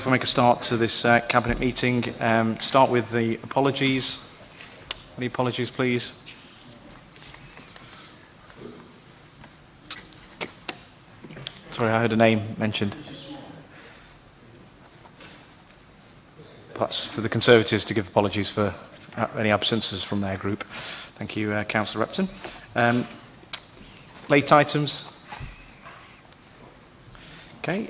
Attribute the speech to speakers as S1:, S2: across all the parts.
S1: if I make a start to this Cabinet meeting, start with the apologies. Any apologies, please? Sorry, I heard a name mentioned. That's for the Conservatives to give apologies for any absences from their group. Thank you, Councillor Repton. Late items. Okay.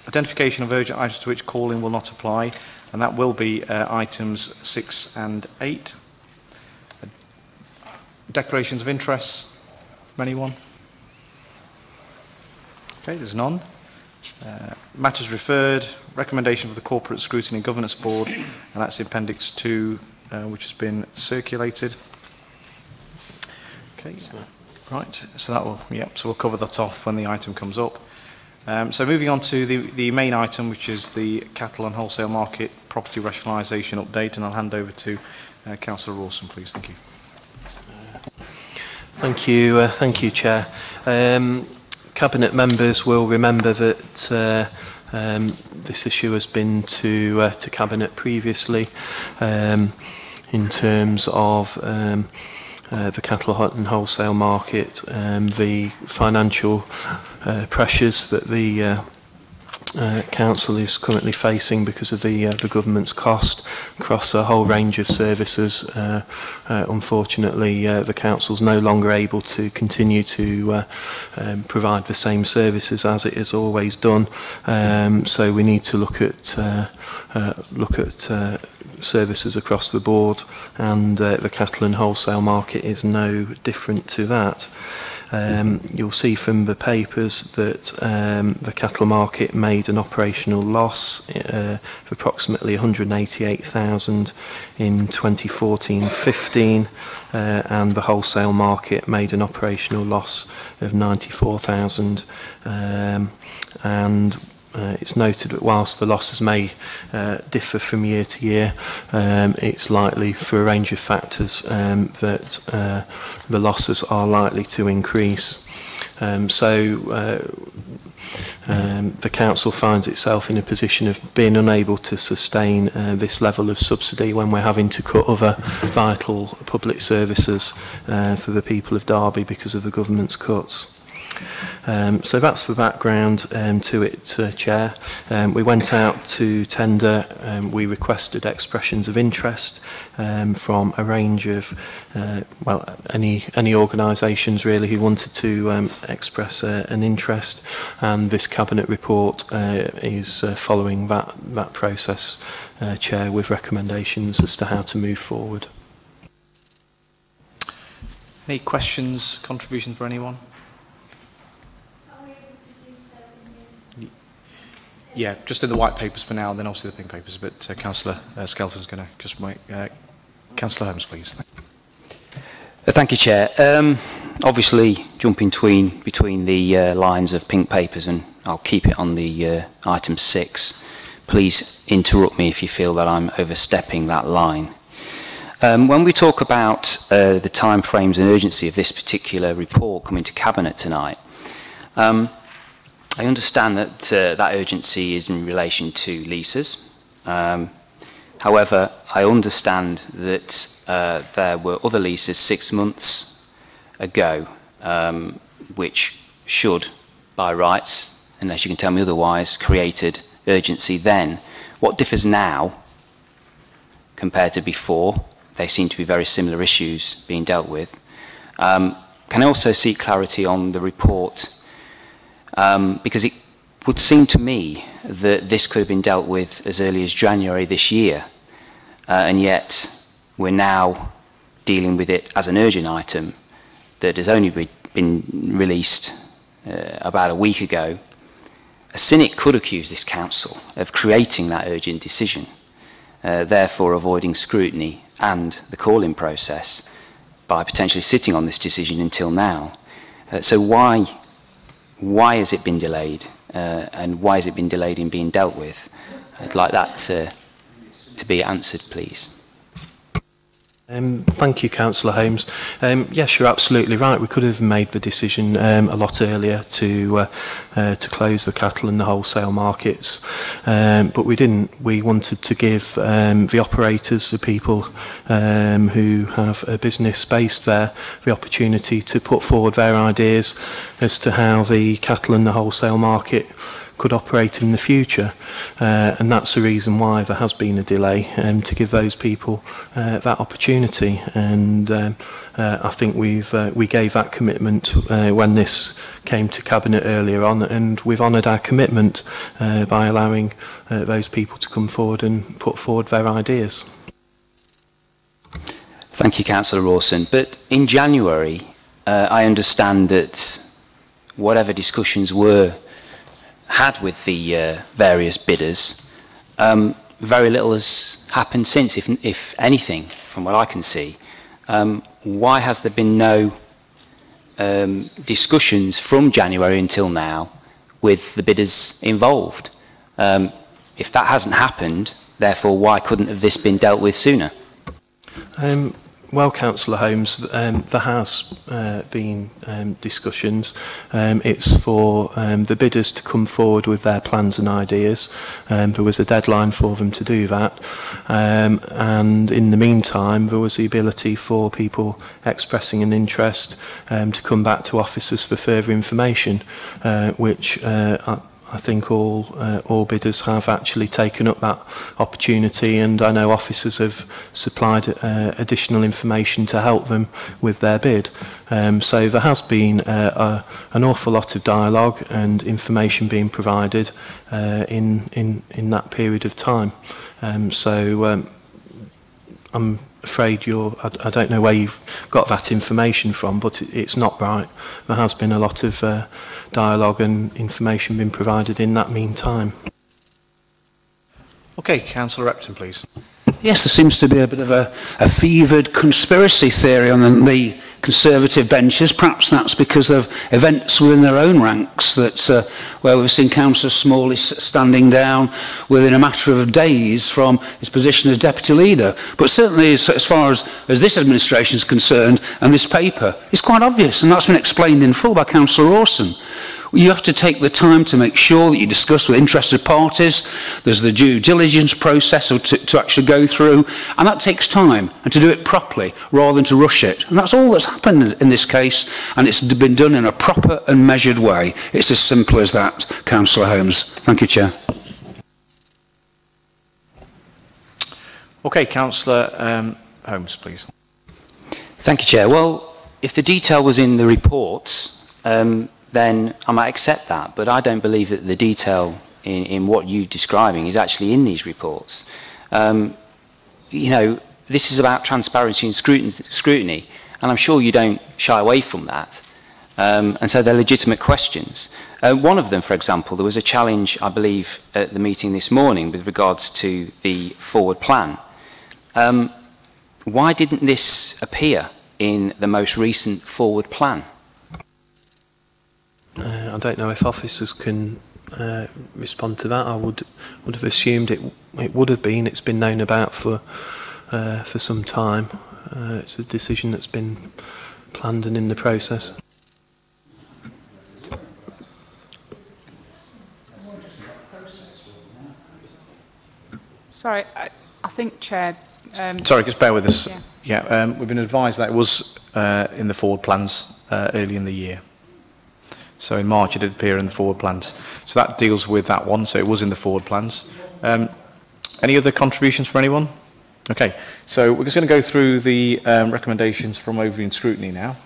S1: Identification of urgent items to which call-in will not apply, and that will be items 6 and 8. Declarations of interest from anyone? Okay, there's none. Matters referred, recommendation for the Corporate Scrutiny and Governance Board, and that's Appendix 2, which has been circulated. Okay, right, so that will, so we'll cover that off when the item comes up. So moving on to the main item, which is the cattle and wholesale market property rationalisation update, and I'll hand over to Councillor Rawson, please. Thank you.
S2: Thank you, Chair. Cabinet members will remember that this issue has been to Cabinet previously in terms of the cattle and wholesale market, the financial pressures that the Council is currently facing because of the government's cost across a whole range of services. Unfortunately, the Council's no longer able to continue to provide the same services as it has always done. So we need to look at services across the board, and the cattle and wholesale market is no different to that. You'll see from the papers that the cattle market made an operational loss of approximately 188,000 in 2014-15, and the wholesale market made an operational loss of 94,000. It's noted that whilst the losses may differ from year to year, it's likely for a range of factors that the losses are likely to increase. The Council finds itself in a position of being unable to sustain this level of subsidy when we're having to cut other vital public services for the people of Derby because of the government's cuts. So that's the background to it, Chair. We went out to tender. We requested expressions of interest from a range of, any organisations really who wanted to express an interest, and this Cabinet report is following that process, Chair, with recommendations as to how to move forward.
S1: Any questions, contributions for anyone? Yeah, just in the white papers for now, and then obviously the pink papers. But Councillor Skelton's going to just wait. Councillor Holmes, please.
S3: Thank you, Chair. Obviously, jumping between the lines of pink papers, and I'll keep it on the item 6. Please interrupt me if you feel that I'm overstepping that line. When we talk about the timeframes and urgency of this particular report coming to Cabinet tonight, I understand that that urgency is in relation to leases. However, I understand that there were other leases 6 months ago, which should, by rights, unless you can tell me otherwise, created urgency then. What differs now compared to before? They seem to be very similar issues being dealt with. Can I also seek clarity on the report? Because it would seem to me that this could have been dealt with as early as January this year, and yet we're now dealing with it as an urgent item that has only been released about a week ago. A cynic could accuse this Council of creating that urgent decision, therefore avoiding scrutiny and the call-in process by potentially sitting on this decision until now. So why has it been delayed, and why has it been delayed in being dealt with? I'd like that to be answered, please.
S2: Thank you, Councillor Holmes. Yes, you're absolutely right. We could have made the decision a lot earlier to close the cattle and the wholesale markets, but we didn't. We wanted to give the operators, the people who have a business based there, the opportunity to put forward their ideas as to how the cattle and the wholesale market could operate in the future, and that's the reason why there has been a delay, to give those people that opportunity. And I think we gave that commitment when this came to Cabinet earlier on, and we've honoured our commitment by allowing those people to come forward and put forward their ideas.
S3: Thank you, Councillor Rawson. But in January, I understand that whatever discussions were had with the various bidders, very little has happened since, if anything, from what I can see. Why has there been no discussions from January until now with the bidders involved? If that hasn't happened, therefore, why couldn't have this been dealt with sooner?
S2: Well, Councillor Holmes, there has been discussions. It's for the bidders to come forward with their plans and ideas. There was a deadline for them to do that. And in the meantime, there was the ability for people expressing an interest to come back to officers for further information, which I think all bidders have actually taken up that opportunity, and I know officers have supplied additional information to help them with their bid. So there has been an awful lot of dialogue and information being provided in that period of time. I'm afraid I don't know where you've got that information from, but it's not right. There has been a lot of dialogue and information being provided in that meantime.
S1: Okay, Councillor Repton, please.
S4: Yes, there seems to be a bit of a fevered conspiracy theory on the Conservative benches. Perhaps that's because of events within their own ranks, that where we've seen Councillor Smalley standing down within a matter of days from his position as Deputy Leader. But certainly as far as this administration is concerned, and this paper, it's quite obvious, and that's been explained in full by Councillor Rawson. You have to take the time to make sure that you discuss with interested parties. There's the due diligence process to actually go through, and that takes time, and to do it properly rather than to rush it. And that's all that's happened in this case, and it's been done in a proper and measured way. It's as simple as that, Councillor Holmes. Thank you, Chair.
S1: Okay, Councillor Holmes, please.
S3: Thank you, Chair. Well, if the detail was in the reports, then I might accept that, but I don't believe that the detail in what you're describing is actually in these reports. You know, this is about transparency and scrutiny, and I'm sure you don't shy away from that. And so they're legitimate questions. One of them, for example, there was a challenge, I believe, at the meeting this morning with regards to the forward plan. Why didn't this appear in the most recent forward plan?
S2: I don't know if officers can respond to that. I would have assumed it would have been. It's been known about for some time. It's a decision that's been planned and in the process.
S5: Sorry, I think, Chair...
S1: Sorry, just bear with us.
S5: Yeah.
S1: We've been advised that it was in the forward plans early in the year. So in March it did appear in the forward plans. So that deals with that one, so it was in the forward plans. Any other contributions from anyone? Okay, so we're just going to go through the recommendations from Overview and Scrutiny now.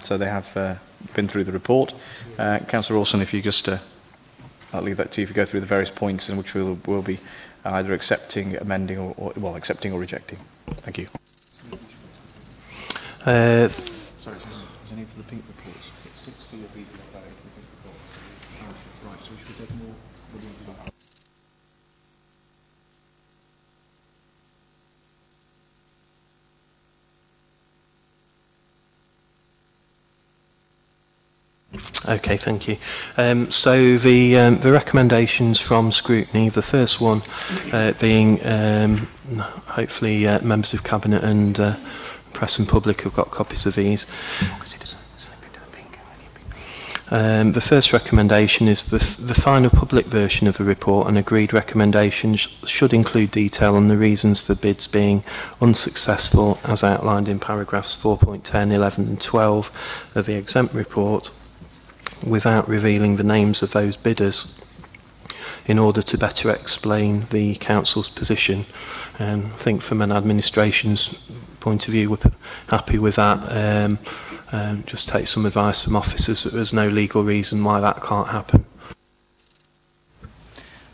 S1: So they have been through the report. Councillor Rawson, if you just, I'll leave that to you if you go through the various points in which we'll be either accepting, amending, or accepting or rejecting. Thank you. Sorry, is any of the pink reports? 60 of these are about 8 pink reports. Right, so we should take more.
S2: Okay, thank you. So the recommendations from scrutiny, the first one being hopefully members of Cabinet and press and public have got copies of these. The first recommendation is the final public version of the report and agreed recommendations should include detail on the reasons for bids being unsuccessful as outlined in paragraphs 4.10, 11 and 12 of the exempt report, without revealing the names of those bidders, in order to better explain the council's position. I think from an administration's point of view, we're happy with that. Just take some advice from officers that there's no legal reason why that can't happen.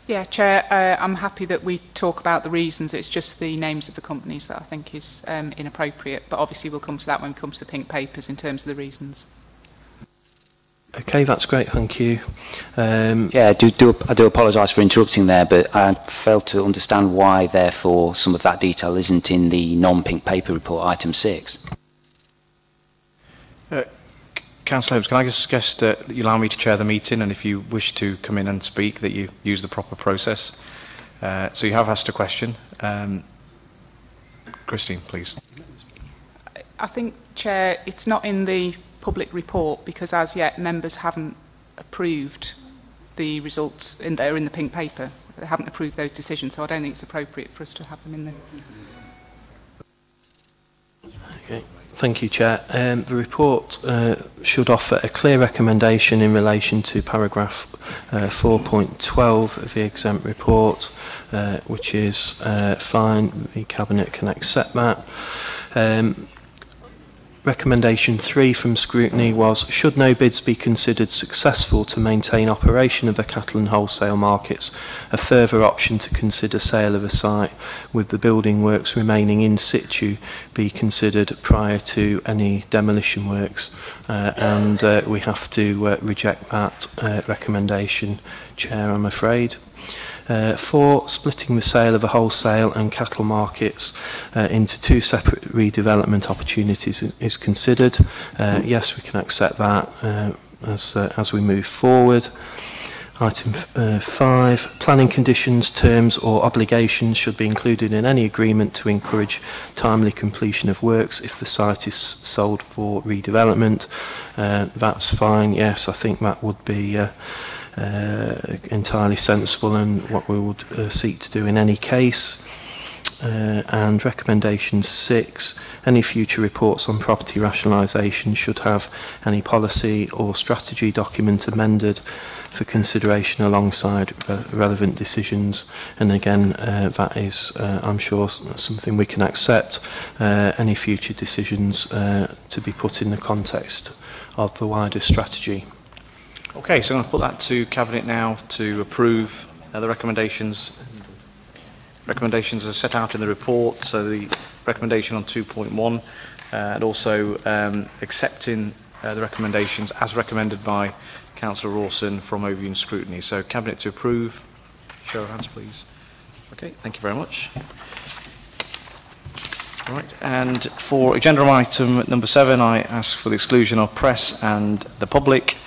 S5: Yeah, Chair, I'm happy that we talk about the reasons. It's just the names of the companies that I think is inappropriate, but obviously we'll come to that when we come to the pink papers in terms of the reasons.
S2: Okay, that's great, thank you.
S3: Yeah, I do apologise for interrupting there, but I failed to understand why, therefore, some of that detail isn't in the non-pink paper report, item 6.
S1: Councillor Holmes, can I just suggest that you allow me to chair the meeting, and if you wish to come in and speak, that you use the proper process. So you have asked a question. Christine, please.
S5: I think, Chair, it's not in the public report because as yet members haven't approved the results they're in the pink paper. They haven't approved those decisions, so I don't think it's appropriate for us to have them in there.
S2: Okay. Thank you, Chair. The report should offer a clear recommendation in relation to paragraph 4.12 of the exempt report, which is fine. The Cabinet can accept that. Recommendation 3 from scrutiny was, should no bids be considered successful to maintain operation of the cattle and wholesale markets, a further option to consider sale of a site with the building works remaining in situ be considered prior to any demolition works. And we have to reject that recommendation, Chair, I'm afraid. 4, splitting the sale of the wholesale and cattle markets into 2 separate redevelopment opportunities is considered. Yes, we can accept that as we move forward. Item 5, planning conditions, terms or obligations should be included in any agreement to encourage timely completion of works if the site is sold for redevelopment. That's fine, yes, I think that would be entirely sensible and what we would seek to do in any case. And recommendation 6, any future reports on property rationalisation should have any policy or strategy document amended for consideration alongside relevant decisions. And again, that is, I'm sure, something we can accept. Any future decisions to be put in the context of the wider strategy.
S1: Okay, so I'm going to put that to Cabinet now to approve the recommendations. Recommendations are set out in the report, so the recommendation on 2.1 and also accepting the recommendations as recommended by Councillor Rawson from overview and scrutiny. So Cabinet to approve. Show of hands, please. Okay, thank you very much. Right, and for agenda item number 7, I ask for the exclusion of press and the public.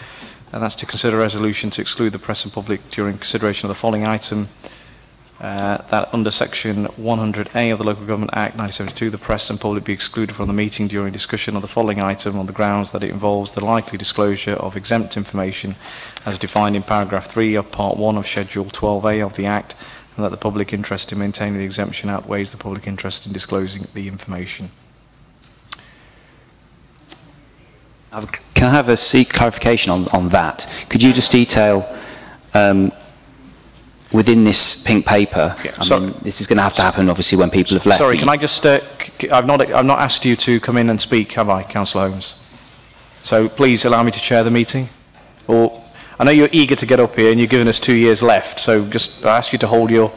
S1: And that's to consider a resolution to exclude the press and public during consideration of the following item. That under section 100A of the Local Government Act 1972, the press and public be excluded from the meeting during discussion of the following item on the grounds that it involves the likely disclosure of exempt information as defined in paragraph 3 of part 1 of schedule 12A of the Act, and that the public interest in maintaining the exemption outweighs the public interest in disclosing the information.
S3: Can I have a clarification on that? Could you just detail within this pink paper?
S1: Yeah,
S3: I mean, this is going to have to happen, obviously, when people have left.
S1: Sorry, can I just? I've not asked you to come in and speak, have I, Councillor Holmes? So please allow me to chair the meeting. Or I know you're eager to get up here, and you're giving us 2 years left. So just I ask you to hold your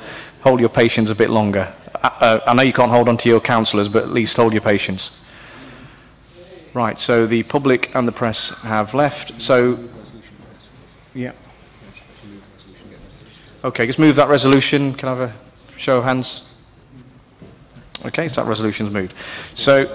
S1: patience a bit longer. I know you can't hold on to your councillors, but at least hold your patience. Right, so the public and the press have left. So, yeah. Okay, just move that resolution. Can I have a show of hands? Okay, so that resolution's moved. So,